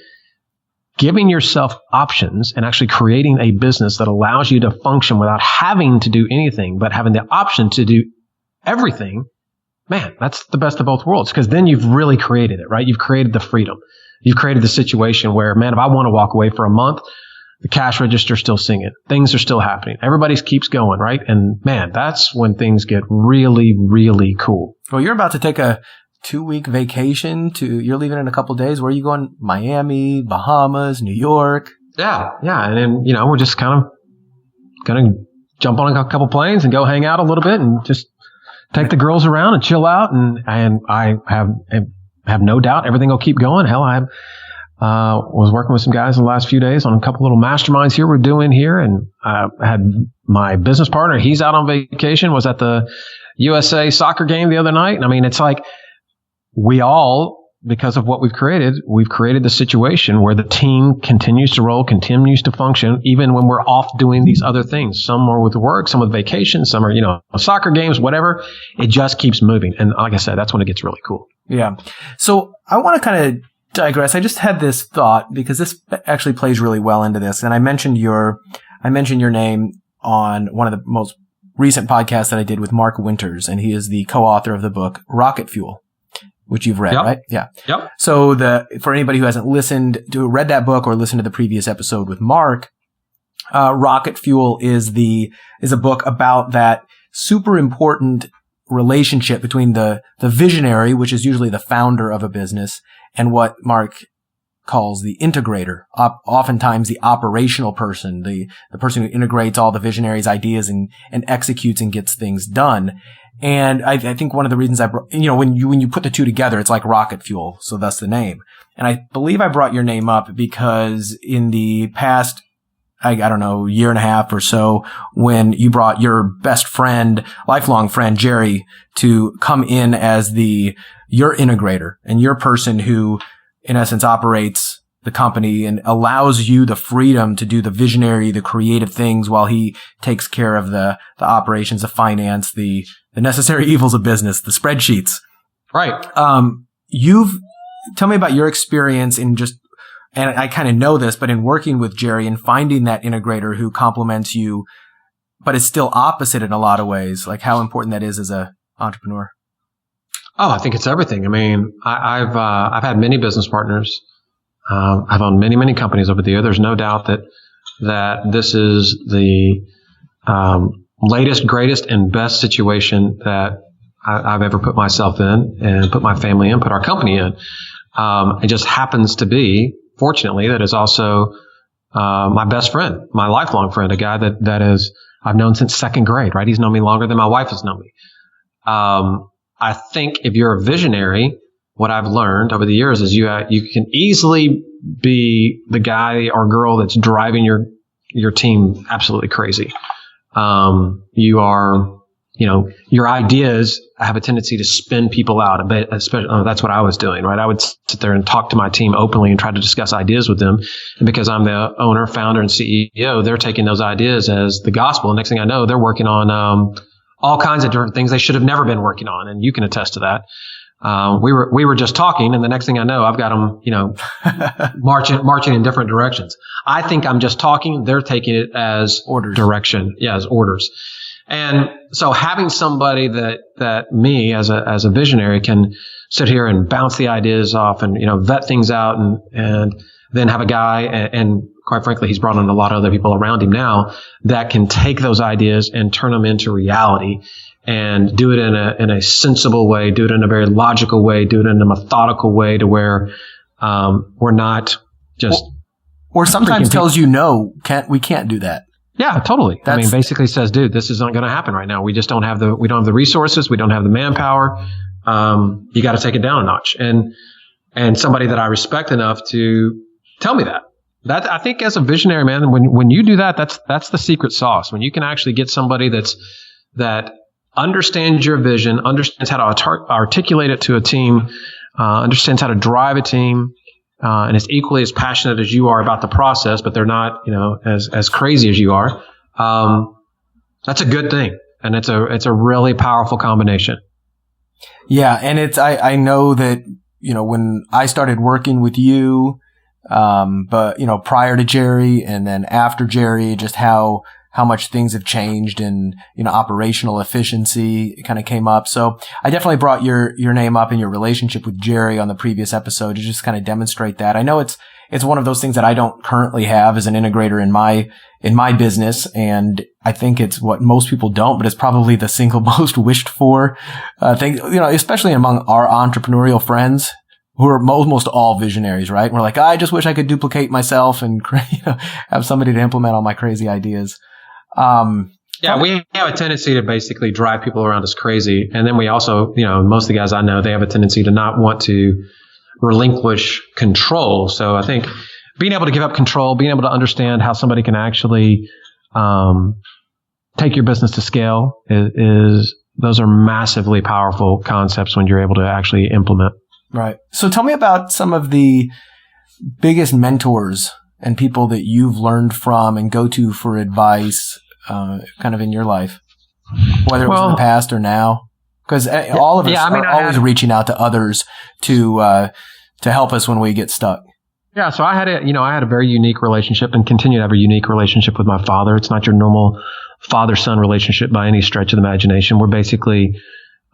giving yourself options and actually creating a business that allows you to function without having to do anything, but having the option to do everything man, that's the best of both worlds, because then you've really created it, right? You've created the freedom. You've created the situation where, man, if I want to walk away for a month, the cash register's still singing. Things are still happening. Everybody keeps going, right? And man, that's when things get really, really cool. Well, you're about to take a 2-week vacation you're leaving in a couple of days. Where are you going? Miami, Bahamas, New York? Yeah. And then, we're just kind of going to jump on a couple planes and go hang out a little bit and just take the girls around and chill out. And I have no doubt everything will keep going. Hell, I was working with some guys the last few days on a couple little masterminds here we're doing here. And I had my business partner, he's out on vacation, was at the USA soccer game the other night. And I mean, it's like we all, because of what we've created the situation where the team continues to roll, continues to function, even when we're off doing these other things. Some are with work, some with vacation, some are, soccer games, whatever. It just keeps moving. And like I said, that's when it gets really cool. Yeah. So I want to kind of digress. I just had this thought because this actually plays really well into this. And I mentioned your name on one of the most recent podcasts that I did with Mark Winters, and he is the co-author of the book Rocket Fuel, which you've read, yep. right? Yeah. Yep. So for anybody who hasn't read that book or listened to the previous episode with Mark, Rocket Fuel is a book about that super important relationship between the visionary, which is usually the founder of a business, and what Mark calls the integrator, oftentimes the operational person, the person who integrates all the visionary's ideas and executes and gets things done. And I think one of the reasons when you put the two together, it's like rocket fuel. So that's the name. And I believe I brought your name up because in the past, I don't know, year and a half or so, when you brought your best friend, lifelong friend, Jerry, to come in as your integrator and your person who, in essence, operates the company and allows you the freedom to do the visionary, the creative things while he takes care of the operations, the finance, the necessary evils of business, the spreadsheets. Right. Tell me about your experience in and I kind of know this, but in working with Jerry and finding that integrator who complements you, but is still opposite in a lot of ways, like how important that is as a entrepreneur. Oh, I think it's everything. I mean, I've had many business partners. I've owned many, many companies over the year. There's no doubt that this is the latest, greatest, and best situation that I've ever put myself in and put my family in, put our company in. It just happens to be, fortunately, that is also my best friend, my lifelong friend, a guy that is I've known since second grade, right? He's known me longer than my wife has known me. I think if you're a visionary, what I've learned over the years is you can easily be the guy or girl that's driving your team absolutely crazy. You are, your ideas have a tendency to spin people out a bit, especially, that's what I was doing, right? I would sit there and talk to my team openly and try to discuss ideas with them. And because I'm the owner, founder, and CEO, they're taking those ideas as the gospel. And next thing I know, they're working on, all kinds of different things they should have never been working on. And you can attest to that. We were just talking, and the next thing I know, I've got them, marching in different directions. I think I'm just talking. They're taking it as orders. Direction. Yeah, as orders. And so having somebody that me as a visionary can sit here and bounce the ideas off and, vet things out and then have a guy and quite frankly, he's brought in a lot of other people around him now that can take those ideas and turn them into reality and do it in a sensible way, do it in a very logical way, do it in a methodical way to where we're not just or sometimes tells you no, we can't do that. Yeah, totally. Basically says, dude, this is not going to happen right now. We just don't have the resources, we don't have the manpower. You got to take it down a notch. And somebody that I respect enough to tell me that. That I think as a visionary, man, when you do that, that's the secret sauce. When you can actually get somebody that understands your vision, understands how to articulate it to a team, understands how to drive a team, and is equally as passionate as you are about the process, but they're not, as crazy as you are. That's a good thing, and it's a really powerful combination. Yeah, and I know that when I started working with you, but prior to Jerry and then after Jerry, just how how much things have changed and, operational efficiency kind of came up. So I definitely brought your name up in your relationship with Jerry on the previous episode to just kind of demonstrate that. I know it's one of those things that I don't currently have as an integrator in my business. And I think it's what most people don't, but it's probably the single most wished for thing, especially among our entrepreneurial friends who are almost all visionaries, right? We're like, I just wish I could duplicate myself and have somebody to implement all my crazy ideas. Yeah, we have a tendency to basically drive people around us crazy. And then we also, most of the guys I know, they have a tendency to not want to relinquish control. So I think being able to give up control, being able to understand how somebody can actually take your business to scale is those are massively powerful concepts when you're able to actually implement. Right. So tell me about some of the biggest mentors and people that you've learned from and go to for advice kind of in your life, whether it was in the past or now. Because all of us are always reaching out to others to help us when we get stuck. Yeah, so I had a very unique relationship and continue to have a unique relationship with my father. It's not your normal father-son relationship by any stretch of the imagination. We're basically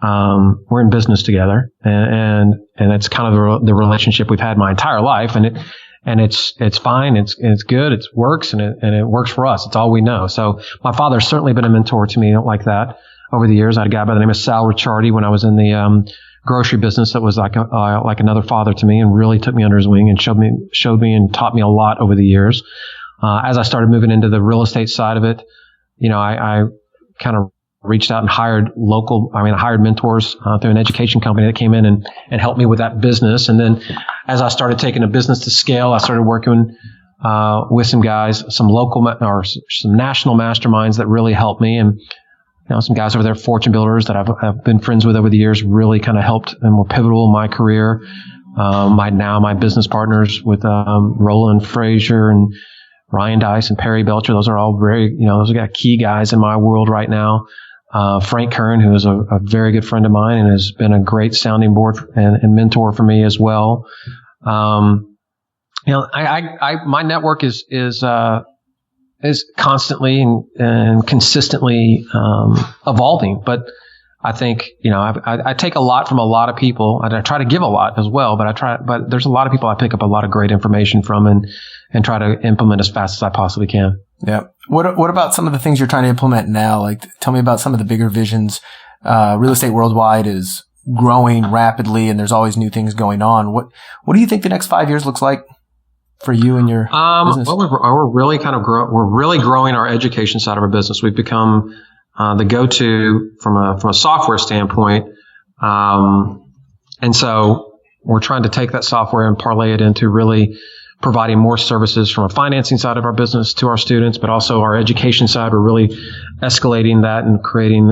we're in business together, and that's kind of the relationship we've had my entire life, and it's fine, it's good, it works, and it works for us. It's all we know. So my father's certainly been a mentor to me like that over the years. I had a guy by the name of Sal Ricciardi when I was in the grocery business that was like another father to me, and really took me under his wing and showed me and taught me a lot over the years. As I started moving into the real estate side of it, I kind of reached out and hired mentors through an education company that came in and helped me with that business. And then as I started taking a business to scale, I started working with some guys, some local or some national masterminds that really helped me. And some guys over there, Fortune Builders, that I've been friends with over the years, really kind of helped and were pivotal in my career. My business partners with Roland Frazier and Ryan Dice and Perry Belcher, those are all those are key guys in my world right now. Frank Kern, who is a very good friend of mine and has been a great sounding board and mentor for me as well. My network is constantly and consistently evolving. But I think I take a lot from a lot of people, and I try to give a lot as well. But there's a lot of people I pick up a lot of great information from and try to implement as fast as I possibly can. Yeah. What about some of the things you're trying to implement now? Like, tell me about some of the bigger visions. Real estate worldwide is growing rapidly, and there's always new things going on. What do you think the next 5 years looks like for you and your business? Well, we're really we're really growing our education side of our business. We've become the go-to from a software standpoint, and so we're trying to take that software and parlay it into really providing more services from a financing side of our business to our students, but also our education side. We're really escalating that and creating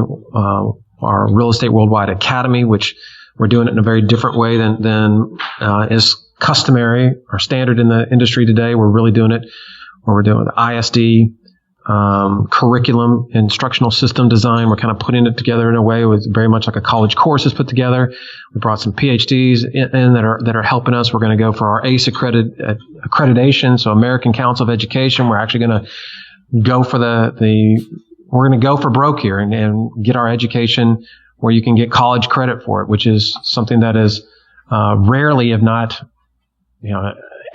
our Real Estate Worldwide Academy, which we're doing it in a very different way than is customary or standard in the industry today. We're really doing it where we're doing the ISD curriculum, instructional system design. We're kind of putting it together in a way with very much like a college course is put together. We brought some PhDs in that are helping us. We're going to go for our ACE accreditation, so American Council of Education. We're actually going to go for we're going to go for broke here and get our education where you can get college credit for it, which is something that is rarely, if not,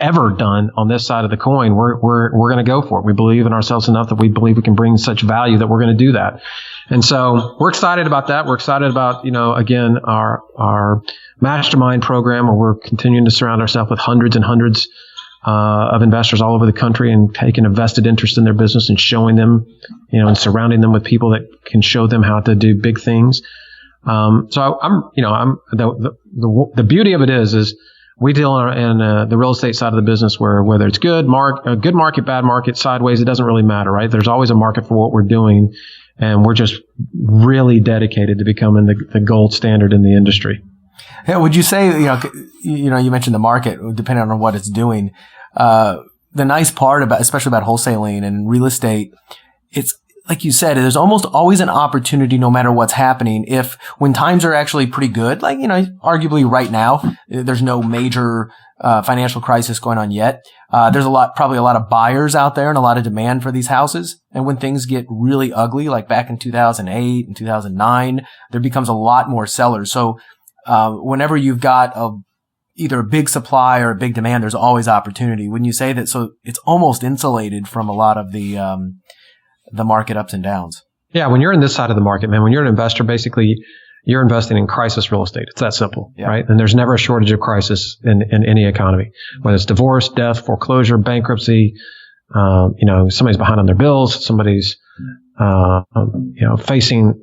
ever done on this side of the coin. We're going to go for it. We believe in ourselves enough that we believe we can bring such value that we're going to do that. And so we're excited about that. We're excited about, again, our mastermind program, where we're continuing to surround ourselves with hundreds and hundreds of investors all over the country and taking a vested interest in their business and showing them, and surrounding them with people that can show them how to do big things. So the beauty of it is we deal in the real estate side of the business where whether it's good market, bad market, sideways, it doesn't really matter, right? There's always a market for what we're doing, and we're just really dedicated to becoming the gold standard in the industry. Yeah, would you say, you mentioned the market, depending on what it's doing, the nice part especially about wholesaling and real estate, it's like you said, there's almost always an opportunity no matter what's happening. If when times are actually pretty good, like, arguably right now, there's no major financial crisis going on yet. There's probably a lot of buyers out there and a lot of demand for these houses. And when things get really ugly, like back in 2008 and 2009, there becomes a lot more sellers. So, whenever you've got either a big supply or a big demand, there's always opportunity. Wouldn't you say that? So it's almost insulated from a lot of the market ups and downs. Yeah. When you're in this side of the market, man, when you're an investor, basically you're investing in crisis real estate. It's that simple, right? And there's never a shortage of crisis in any economy, whether it's divorce, death, foreclosure, bankruptcy. Somebody's behind on their bills. Somebody's, facing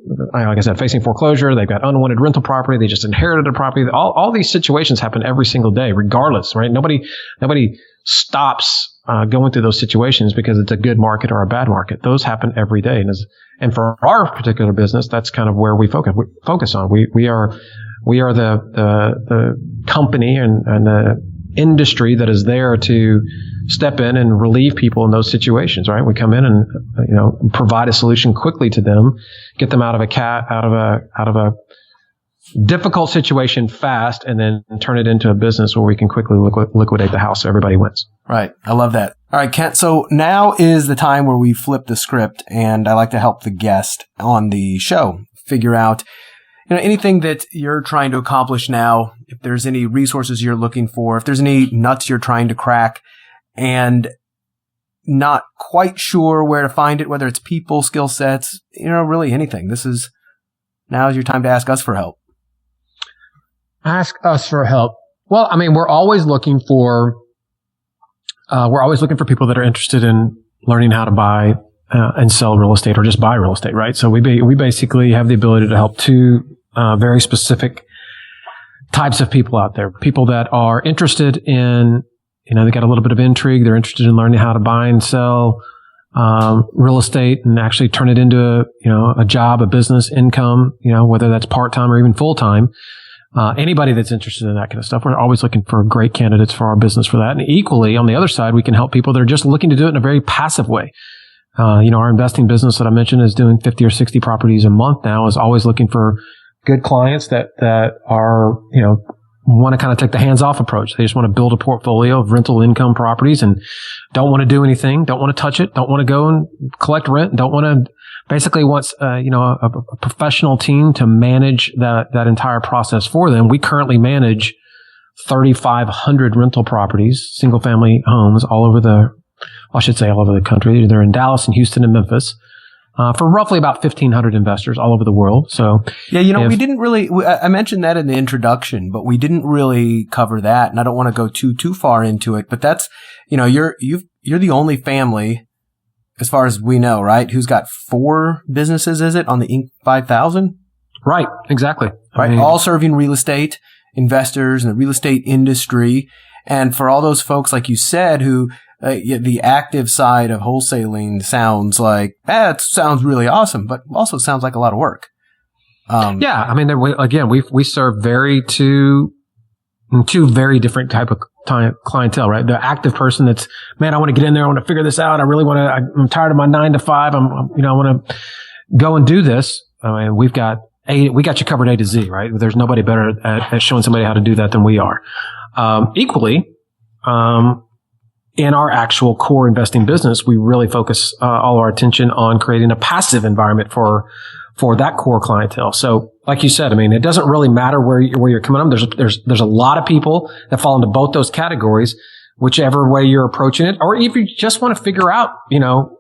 foreclosure. They've got unwanted rental property. They just inherited a property. All these situations happen every single day, regardless, right? Nobody stops going through those situations because it's a good market or a bad market. Those happen every day. And for our particular business, that's kind of where we focus on. We are the company and the industry that is there to step in and relieve people in those situations, right? We come in and, provide a solution quickly to them, get them out of a difficult situation fast, and then turn it into a business where we can quickly liquidate the house so everybody wins. Right. I love that. All right, Kent. So now is the time where we flip the script, and I like to help the guest on the show figure out anything that you're trying to accomplish now, if there's any resources you're looking for, if there's any nuts you're trying to crack and not quite sure where to find it, whether it's people, skill sets, really anything. Now is your time to ask us for help. Ask us for help. Well, I mean, we're always looking for people that are interested in learning how to buy and sell real estate or just buy real estate, right? So we basically have the ability to help two very specific types of people out there. People that are interested in, they got a little bit of intrigue. They're interested in learning how to buy and sell real estate and actually turn it into a job, a business, income, whether that's part-time or even full-time. Anybody that's interested in that kind of stuff, we're always looking for great candidates for our business for that. And equally, on the other side, we can help people that are just looking to do it in a very passive way. Our investing business that I mentioned is doing 50 or 60 properties a month now, is always looking for good clients that are, want to kind of take the hands-off approach. They just want to build a portfolio of rental income properties and don't want to do anything, don't want to touch it, don't want to go and collect rent, don't want to, basically wants, a professional team to manage that entire process for them. We currently manage 3,500 rental properties, single-family homes all over the country. They're in Dallas and Houston and Memphis. For roughly about 1,500 investors all over the world. So yeah, we didn't really. I mentioned that in the introduction, but we didn't really cover that, and I don't want to go too far into it. But that's you're the only family, as far as we know, right? Who's got 4 businesses? Is it on the Inc. 5000? Right, exactly. Right, all serving real estate investors in the real estate industry, and for all those folks, like you said, who. The active side of wholesaling sounds like, it sounds really awesome, but also sounds like a lot of work. Yeah. I mean, we serve two very different type of clientele, right? The active person that's, man, I want to get in there. I want to figure this out. I really want to, I'm tired of my 9 to 5. I want to go and do this. I mean, we got you covered A to Z, right? There's nobody better at showing somebody how to do that than we are. Equally, in our actual core investing business, we really focus all our attention on creating a passive environment for that core clientele. So, like you said, I mean, it doesn't really matter where you're coming from. There's a lot of people that fall into both those categories, whichever way you're approaching it, or if you just want to figure out,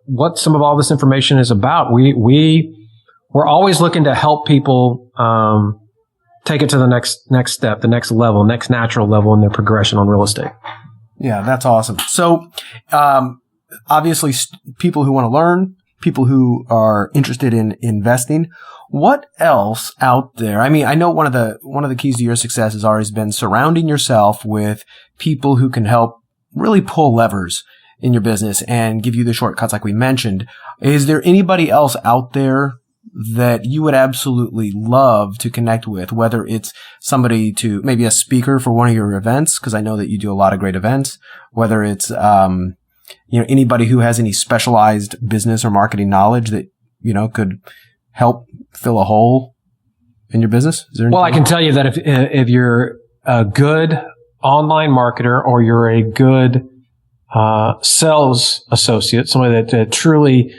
what some of all this information is about. We're always looking to help people take it to the next step, the next level, next natural level in their progression on real estate. Yeah, that's awesome. So, obviously, people who want to learn, people who are interested in investing. What else out there? I mean, I know one of the keys to your success has always been surrounding yourself with people who can help really pull levers in your business and give you the shortcuts, like we mentioned. Is there anybody else out there that you would absolutely love to connect with, whether it's somebody to maybe a speaker for one of your events, because I know that you do a lot of great events, whether it's, anybody who has any specialized business or marketing knowledge that could help fill a hole in your business? Is there Well, I can tell you that if you're a good online marketer or you're a good sales associate, somebody that truly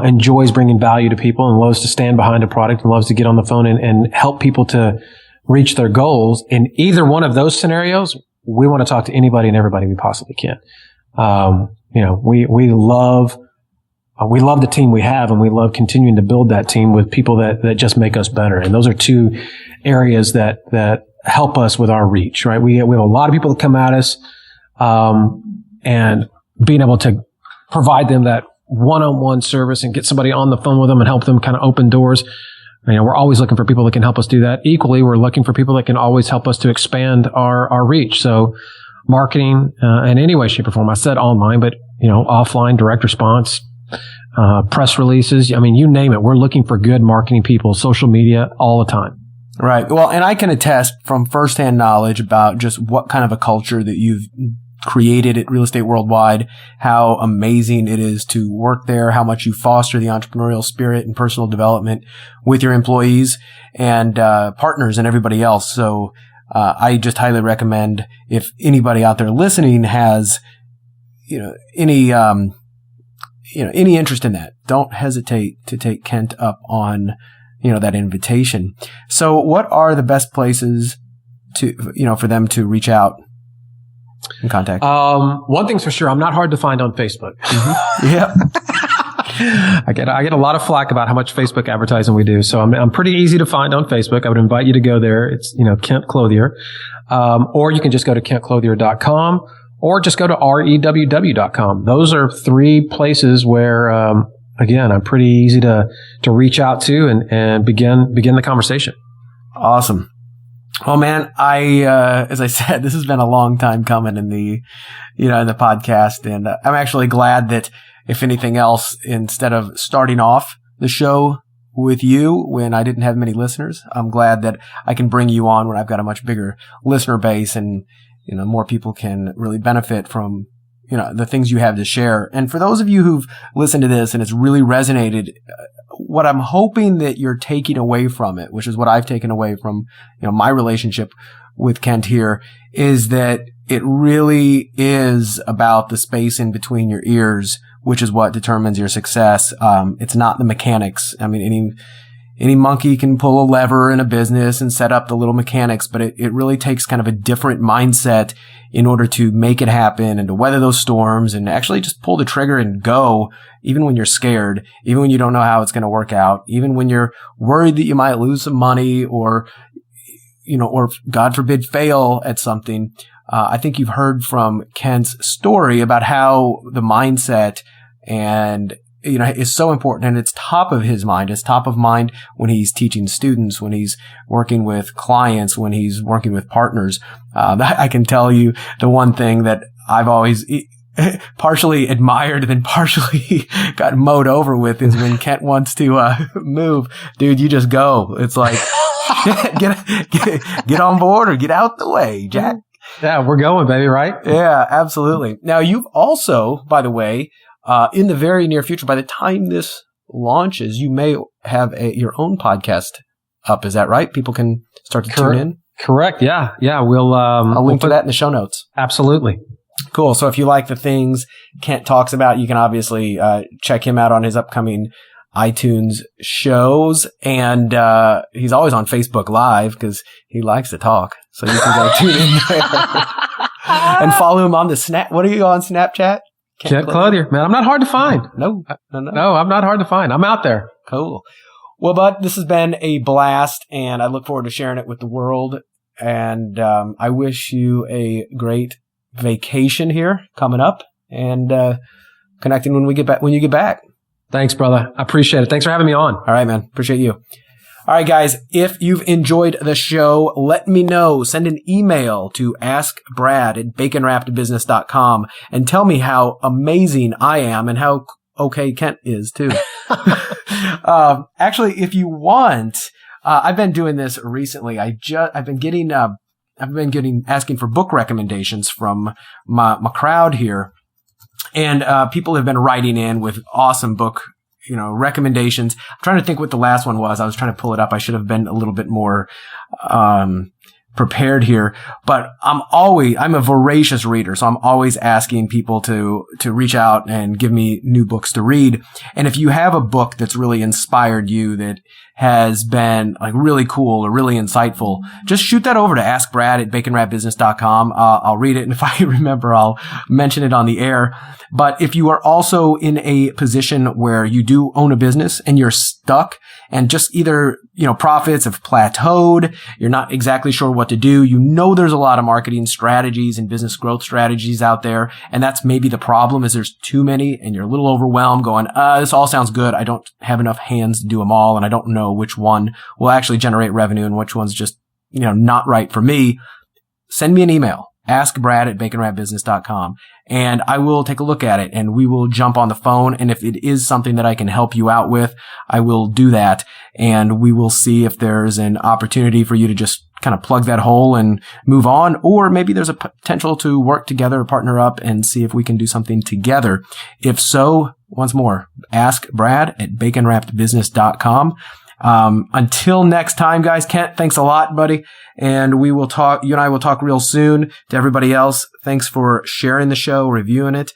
enjoys bringing value to people and loves to stand behind a product and loves to get on the phone and help people to reach their goals, in either one of those scenarios, we want to talk to anybody and everybody we possibly can. We love the team we have, and we love continuing to build that team with people that just make us better. And those are two areas that help us with our reach, right? We have a lot of people that come at us, and being able to provide them that one-on-one service and get somebody on the phone with them and help them kind of open doors. We're always looking for people that can help us do that. Equally, we're looking for people that can always help us to expand our reach. So marketing, in any way, shape, or form. I said online, but, offline, direct response, press releases. You name it. We're looking for good marketing people, social media, all the time. Right. Well, and I can attest from firsthand knowledge about just what kind of a culture that you've created at Real Estate Worldwide, how amazing it is to work there, how much you foster the entrepreneurial spirit and personal development with your employees and partners and everybody else. So I just highly recommend, if anybody out there listening has any interest in that, don't hesitate to take Kent up on that invitation. So what are the best places for them to reach out and contact? One thing's for sure, I'm not hard to find on Facebook. Mm-hmm. Yeah. I get a lot of flack about how much Facebook advertising we do. So I'm pretty easy to find on Facebook. I would invite you to go there. It's, Kent Clothier. Or you can just go to kentclothier.com or just go to reww.com. Those are three places where, again, I'm pretty easy to reach out to and begin the conversation. Awesome. Well, man, as I said, this has been a long time coming in the podcast. And I'm actually glad that, if anything else, instead of starting off the show with you when I didn't have many listeners, I'm glad that I can bring you on when I've got a much bigger listener base and, more people can really benefit from, the things you have to share. And for those of you who've listened to this and it's really resonated, what I'm hoping that you're taking away from it, which is what I've taken away from, my relationship with Kent here, is that it really is about the space in between your ears, which is what determines your success. It's not the mechanics. Any monkey can pull a lever in a business and set up the little mechanics, but it really takes kind of a different mindset in order to make it happen and to weather those storms and actually just pull the trigger and go, even when you're scared, even when you don't know how it's going to work out, even when you're worried that you might lose some money or God forbid fail at something. I think you've heard from Kent's story about how the mindset and is so important, and it's top of his mind. It's top of mind when he's teaching students, when he's working with clients, when he's working with partners. I can tell you the one thing that I've always partially admired and then partially got mowed over with is when Kent wants to move. Dude, you just go. It's like, get on board or get out the way, Jack. Yeah, we're going, baby, right? Yeah, absolutely. Now, you've also, by the way, in the very near future, by the time this launches, you may have your own podcast up. Is that right? People can start to tune in? Correct. Yeah. I'll link to that in the show notes. Absolutely. Cool. So if you like the things Kent talks about, you can obviously check him out on his upcoming iTunes shows. And he's always on Facebook Live because he likes to talk. So you can go tune in there and follow him on the Snap. What are you on Snapchat? Kent Clothier. Man, I'm not hard to find. No, I'm not hard to find. I'm out there. Cool. Well, bud, this has been a blast, and I look forward to sharing it with the world. And I wish you a great vacation here coming up, and connecting when you get back. Thanks, brother. I appreciate it. Thanks for having me on. All right, man. Appreciate you. All right, guys, if you've enjoyed the show, let me know. Send an email to askbrad@baconwrappedbusiness.com and tell me how amazing I am and how okay Kent is too. Actually, if you want, I've been doing this recently. I've been asking for book recommendations from my crowd here, and people have been writing in with awesome book recommendations. I'm trying to think what the last one was. I was trying to pull it up. I should have been a little bit more, prepared here, but I'm a voracious reader. So I'm always asking people to reach out and give me new books to read. And if you have a book that's really inspired you, that has been like really cool or really insightful, just shoot that over to askbrad@baconwrapbusiness.com. I'll read it. And if I remember, I'll mention it on the air. But if you are also in a position where you do own a business and you're stuck and just either, profits have plateaued, you're not exactly sure what to do. There's a lot of marketing strategies and business growth strategies out there. And that's maybe the problem, is there's too many and you're a little overwhelmed going, this all sounds good. I don't have enough hands to do them all. And I don't know which one will actually generate revenue and which one's just, not right for me. Send me an email, askbrad@baconwrapbusiness.com, and I will take a look at it and we will jump on the phone. And if it is something that I can help you out with, I will do that. And we will see if there's an opportunity for you to just kind of plug that hole and move on. Or maybe there's a potential to work together, partner up, and see if we can do something together. If so, once more, askbrad@baconwrappedbusiness.com. Until next time, guys, Kent, thanks a lot, buddy. And you and I will talk real soon. To everybody else, thanks for sharing the show, reviewing it,